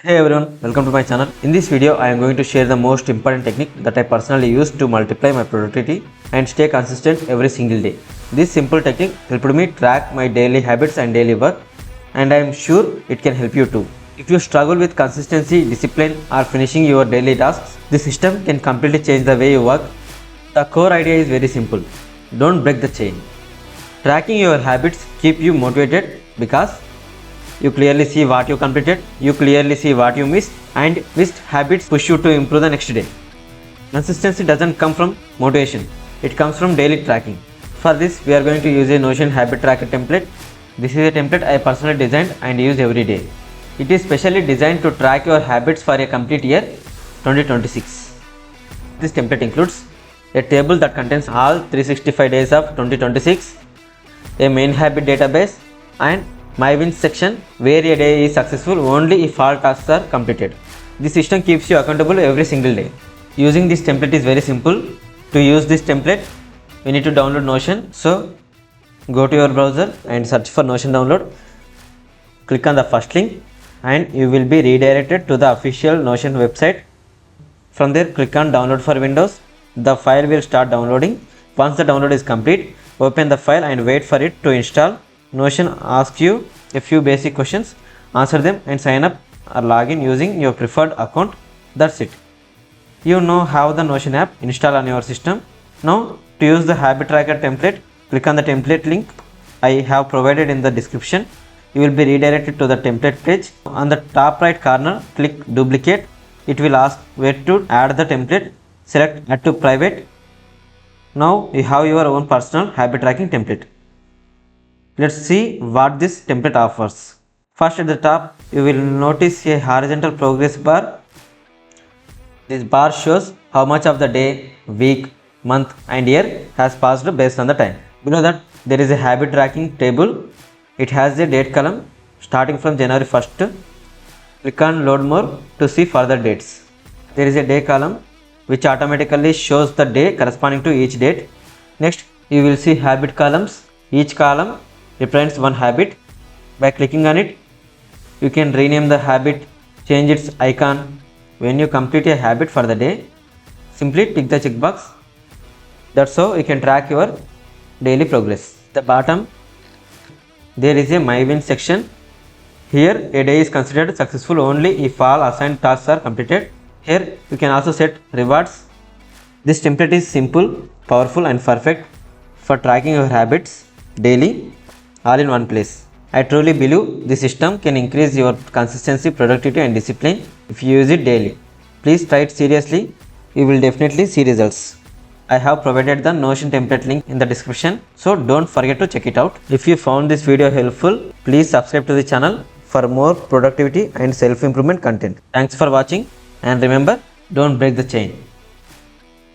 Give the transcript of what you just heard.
Hey everyone, welcome to my channel. In this video, I am going to share the most important technique that I personally use to multiply my productivity and stay consistent every single day. This simple technique helped me track my daily habits and daily work, and I am sure it can help you too. If you struggle with consistency, discipline, or finishing your daily tasks, this system can completely change the way you work. The core idea is very simple. Don't break the chain. Tracking your habits keep you motivated because you clearly see what you completed, you clearly see what you missed, and missed habits push you to improve the next day. Consistency doesn't come from motivation, it comes from daily tracking. For this, we are going to use a Notion habit tracker template. This is a template I personally designed and use every day. It is specially designed to track your habits for a complete year 2026. This template includes a table that contains all 365 days of 2026, a main habit database, and my wins section where a day is successful only if all tasks are completed. This system keeps you accountable every single day. Using this template is very simple. To use this template, you need to download Notion. So go to your browser and search for Notion download. Click on the first link and you will be redirected to the official Notion website. From there, click on download for Windows. The file will start downloading. Once the download is complete, open the file and wait for it to install. Notion asks you a few basic questions, answer them and sign up or log in using your preferred account. That's it. You now have the Notion app installed on your system. Now to use the habit tracker template, click on the template link I have provided in the description. You will be redirected to the template page. On the top right corner, click duplicate. It will ask where to add the template. Select add to private. Now you have your own personal habit tracking template. Let's see what this template offers. First, at the top, you will notice a horizontal progress bar. This bar shows how much of the day, week, month and year has passed based on the time. Below that, there is a habit tracking table. It has a date column starting from January 1st. Click on load more to see further dates. There is a day column which automatically shows the day corresponding to each date. Next, you will see habit columns. Each column represents one habit. By clicking on it, you can rename the habit, change its icon. When you complete a habit for the day, simply tick the checkbox. That's how you can track your daily progress. At the bottom, there is a My Wins section. Here, a day is considered successful only if all assigned tasks are completed. Here, you can also set rewards. This template is simple, powerful and perfect for tracking your habits daily, all in one place. I truly believe this system can increase your consistency, productivity and discipline if you use it daily. Please try it seriously. You will definitely see results. I have provided the Notion template link in the description, so don't forget to check it out. If you found this video helpful, please subscribe to the channel for more productivity and self-improvement content. Thanks for watching and remember, don't break the chain.